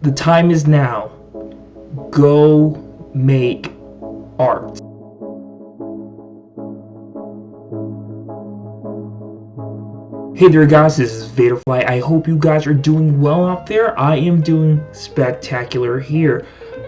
The time is now. Go make art. Hey there guys, this is Vaderfly. I hope you guys are doing well out there. I am doing spectacular here.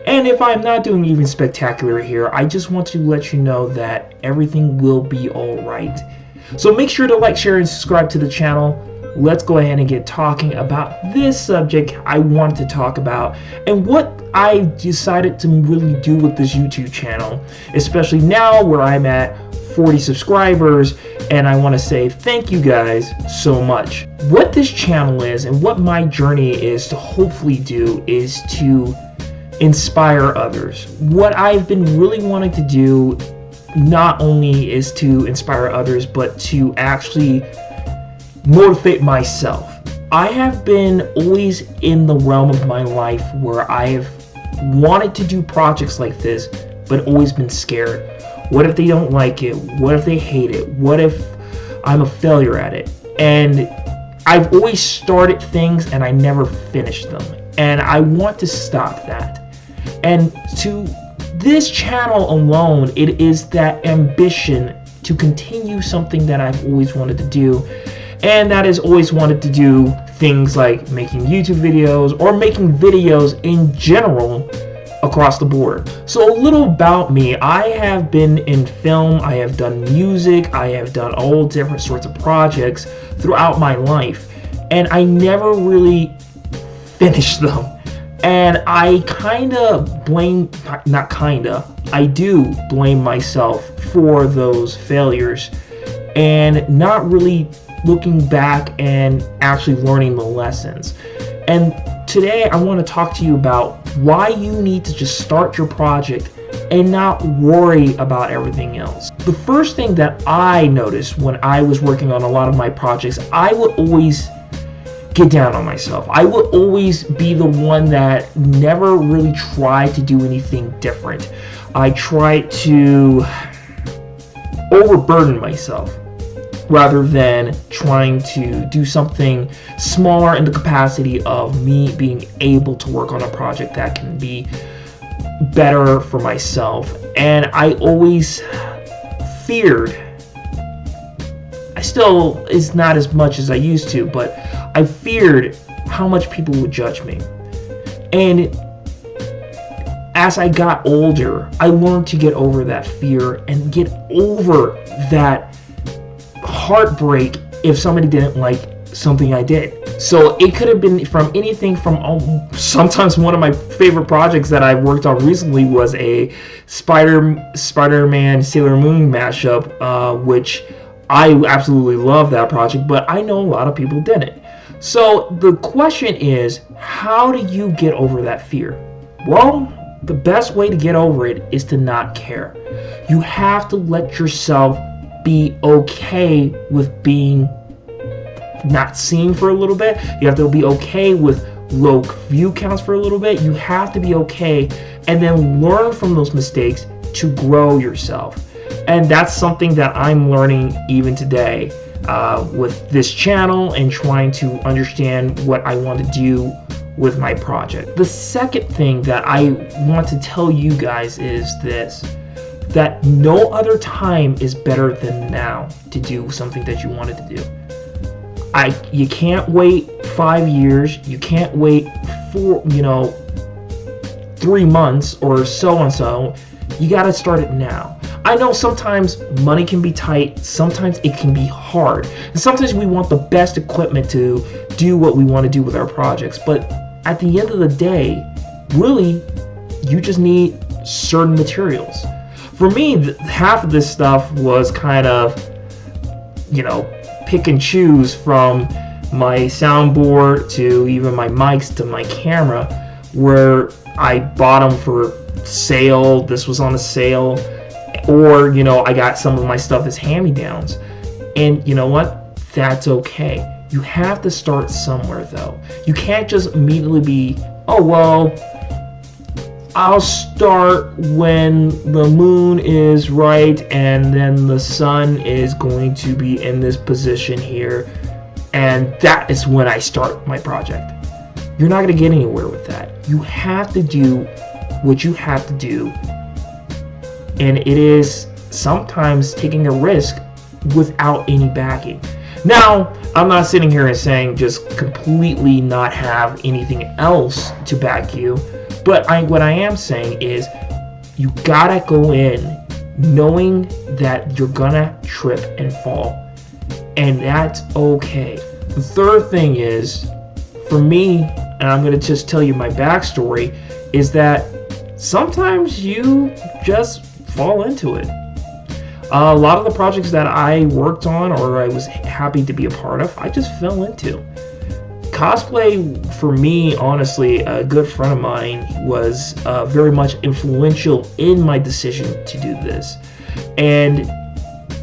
And if I'm not doing even spectacular here, I just want to let you know that everything will be alright. So make sure to like, share, and subscribe to the channel. Let's go ahead and get talking about this subject I wanted to talk about and what I decided to really do with this YouTube channel, especially now where I'm at 40 subscribers, and I want to say thank you guys so much. What this channel is and what my journey is to hopefully do is to inspire others. What I've been really wanting to do not only is to inspire others, but to actually motivate myself. I have been always in the realm of my life where I have wanted to do projects like this, but always been scared. What if they don't like it? What if they hate it? What if I'm a failure at it? And I've always started things and I never finished them. And I want to stop that. And to this channel alone, it is that ambition to continue something that I've always wanted to do. And that is always wanted to do things like making YouTube videos or making videos in general across the board. So a little about me. I have been in film, I have done music, I have done all different sorts of projects throughout my life, and I never really finished them. And I I do blame myself for those failures and not really looking back and actually learning the lessons. And today I want to talk to you about why you need to just start your project and not worry about everything else. The first thing that I noticed when I was working on a lot of my projects, I would always get down on myself. I would always be the one that never really tried to do anything different. I tried to overburden myself rather than trying to do something smaller in the capacity of me being able to work on a project that can be better for myself. And I always feared, I still is not as much as I used to, but I feared how much people would judge me. And as I got older, I learned to get over that fear and get over that heartbreak if somebody didn't like something I did. So it could have been from anything from sometimes one of my favorite projects that I worked on recently was a Spider-Man Sailor Moon mashup, which I absolutely love that project, but I know a lot of people didn't. So the question is, how do you get over that fear? Well, the best way to get over it is to not care. You have to let yourself be okay with being not seen for a little bit. You have to be okay with low view counts for a little bit. You have to be okay and then learn from those mistakes to grow yourself. And that's something that I'm learning even today with this channel and trying to understand what I want to do with my project. The second thing that I want to tell you guys is this: that no other time is better than now to do something that you wanted to do. You can't wait 5 years, you can't wait for 3 months or so and so. You got to start it now. I know sometimes money can be tight, sometimes it can be hard, and sometimes we want the best equipment to do what we want to do with our projects, but at the end of the day, really, you just need certain materials. For me, half of this stuff was kind of, pick and choose, from my soundboard to even my mics to my camera, where I bought them for sale. This was on a sale, or I got some of my stuff as hand-me-downs. And you know what? That's okay. You have to start somewhere, though. You can't just immediately be, oh well, I'll start when the moon is right and then the sun is going to be in this position here, and that is when I start my project. you're not going to get anywhere with that. You have to do what you have to do, and it is sometimes taking a risk without any backing. Now, I'm not sitting here and saying just completely not have anything else to back you, but what I am saying is you gotta go in knowing that you're gonna trip and fall, and that's okay. The third thing is, for me, and I'm gonna just tell you my backstory, is that sometimes you just fall into it. A lot of the projects that I worked on or I was happy to be a part of, I just fell into. Cosplay, for me, honestly, a good friend of mine was very much influential in my decision to do this. And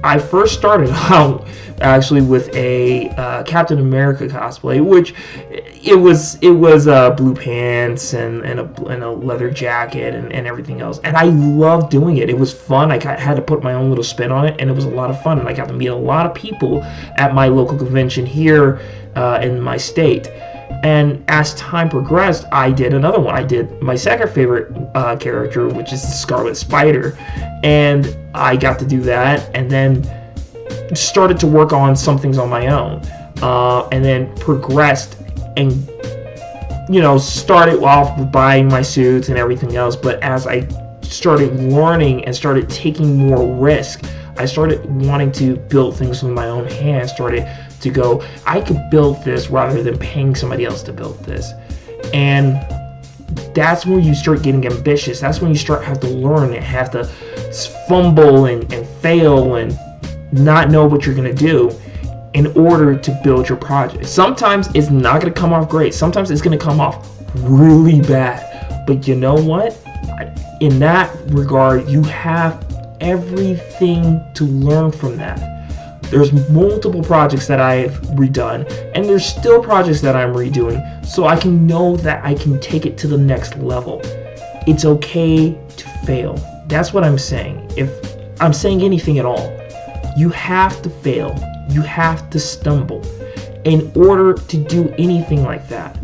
I first started out actually with a Captain America cosplay, which it was blue pants and a leather jacket and everything else, and I loved doing it. It was fun. I had to put my own little spin on it, and it was a lot of fun, and I got to meet a lot of people at my local convention here in my state. And as time progressed, I did another one. I did my second favorite character, which is the Scarlet Spider, and I got to do that, and then started to work on some things on my own, and then progressed and started off with buying my suits and everything else. But as I started learning and started taking more risk, I started wanting to build things with my own hands, started to go, I could build this rather than paying somebody else to build this. And that's when you start getting ambitious. That's when you start have to learn and have to fumble and fail and not know what you're going to do in order to build your project. Sometimes it's not going to come off great. Sometimes it's going to come off really bad. But you know what? In that regard, you have everything to learn from that. There's multiple projects that I've redone, and there's still projects that I'm redoing, so I can know that I can take it to the next level. It's okay to fail. That's what I'm saying. If I'm saying anything at all, you have to fail. You have to stumble in order to do anything like that.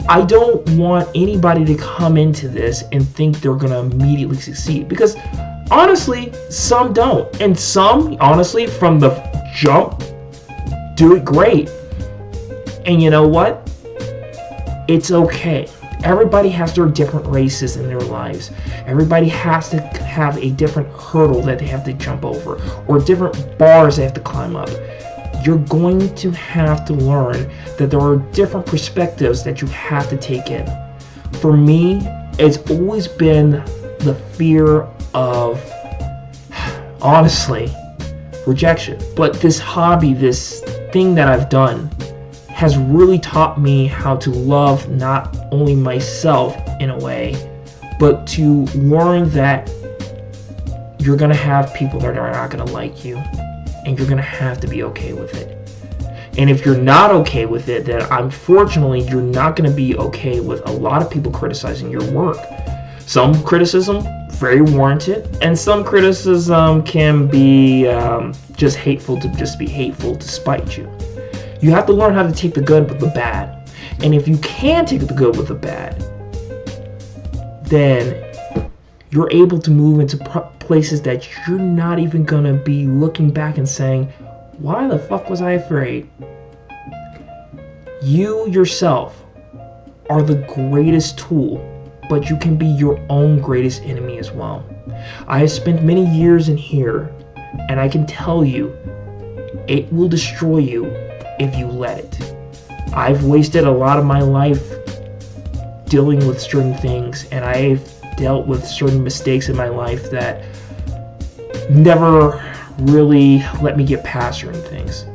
I don't want anybody to come into this and think they're going to immediately succeed, because honestly, some don't. And some, honestly, from the jump, do it great. And you know what? It's okay. Everybody has their different races in their lives. Everybody has to have a different hurdle that they have to jump over, or different bars they have to climb up. You're going to have to learn that there are different perspectives that you have to take in. For me, it's always been the fear of, honestly, rejection. But this hobby, this thing that I've done, has really taught me how to love not only myself in a way, but to learn that you're going to have people that are not going to like you, and you're going to have to be okay with it. And if you're not okay with it, then unfortunately you're not going to be okay with a lot of people criticizing your work. Some criticism, very warranted, and some criticism can be just hateful to just be hateful to spite you. You have to learn how to take the good with the bad. And if you can take the good with the bad, then you're able to move into places that you're not even going to be looking back and saying, why the fuck was I afraid? You yourself are the greatest tool, but you can be your own greatest enemy as well. I have spent many years in here, and I can tell you, it will destroy you if you let it. I've wasted a lot of my life dealing with certain things, and I've dealt with certain mistakes in my life that never really let me get past certain things.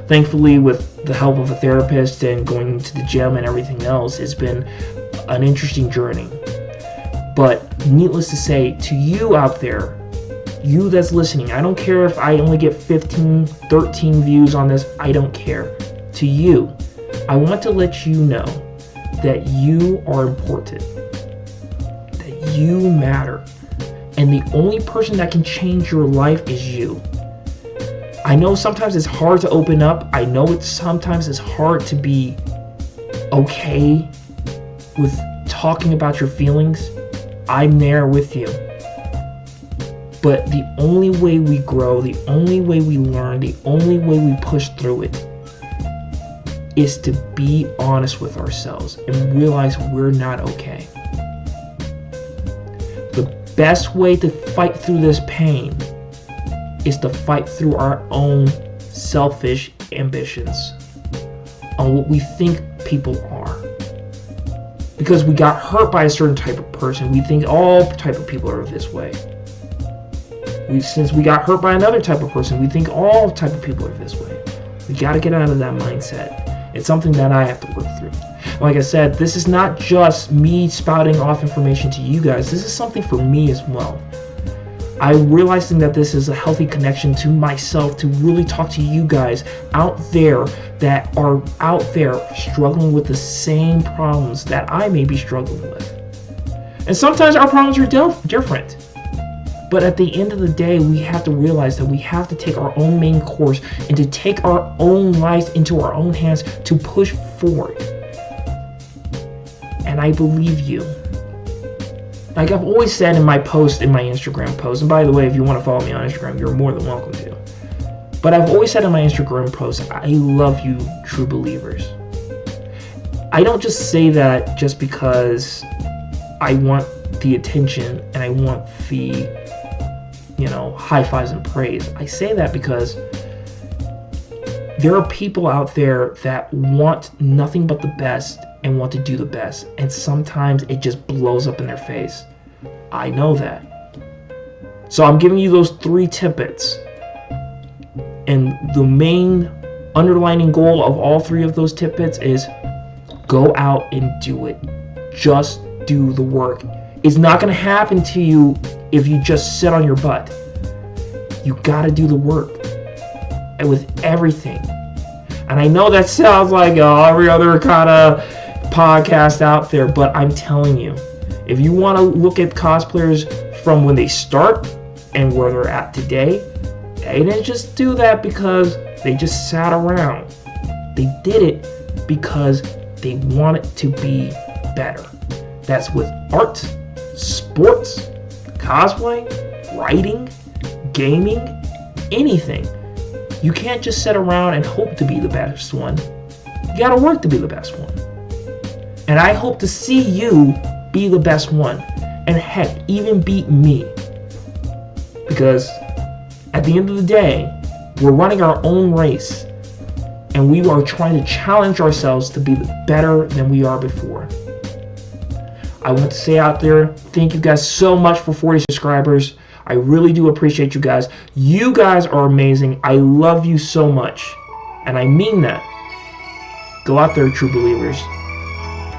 Thankfully, with the help of a therapist and going to the gym and everything else, it's been an interesting journey. But needless to say, to you out there, you that's listening, I don't care if I only get 15, 13 views on this, I don't care. To you, I want to let you know that you are important, that you matter, and the only person that can change your life is you. I know sometimes it's hard to open up. I know sometimes it's hard to be okay with talking about your feelings, I'm there with you. But the only way we grow, the only way we learn, the only way we push through it is to be honest with ourselves and realize we're not okay. The best way to fight through this pain is to fight through our own selfish ambitions on what we think people are. Because we got hurt by a certain type of person, we think all type of people are this way. Since we got hurt by another type of person, we think all type of people are this way. We got to get out of that mindset. It's something that I have to work through. Like I said, this is not just me spouting off information to you guys. This is something for me as well. I'm realizing that this is a healthy connection to myself to really talk to you guys out there that are out there struggling with the same problems that I may be struggling with. And sometimes our problems are different. But at the end of the day, we have to realize that we have to take our own main course and to take our own lives into our own hands to push forward. And I believe you. Like I've always said in my post, in my Instagram post, and by the way, if you want to follow me on Instagram, you're more than welcome to. But I've always said in my Instagram post, I love you, true believers. I don't just say that just because I want the attention and I want the high fives and praise. I say that because there are people out there that want nothing but the best and want to do the best, and sometimes it just blows up in their face. I know that. So I'm giving you those 3 tidbits, and the main underlining goal of all 3 of those tidbits is go out and do it. Just do the work. It's not going to happen to you if you just sit on your butt. You got to do the work, and with everything. And I know that sounds like every other kind of podcast out there, but I'm telling you, if you want to look at cosplayers from when they start and where they're at today, they didn't just do that because they just sat around. They did it because they wanted to be better. That's with art, sports, cosplay, writing, gaming, anything. You can't just sit around and hope to be the best one. You gotta work to be the best one. And I hope to see you be the best one. And heck, even beat me. Because at the end of the day, we're running our own race. And we are trying to challenge ourselves to be better than we are before. I want to say out there, thank you guys so much for 40 subscribers. I really do appreciate you guys. You guys are amazing. I love you so much. And I mean that. Go out there, true believers.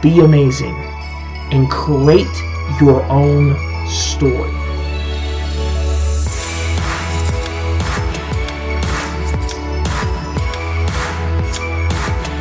Be amazing. And create your own story.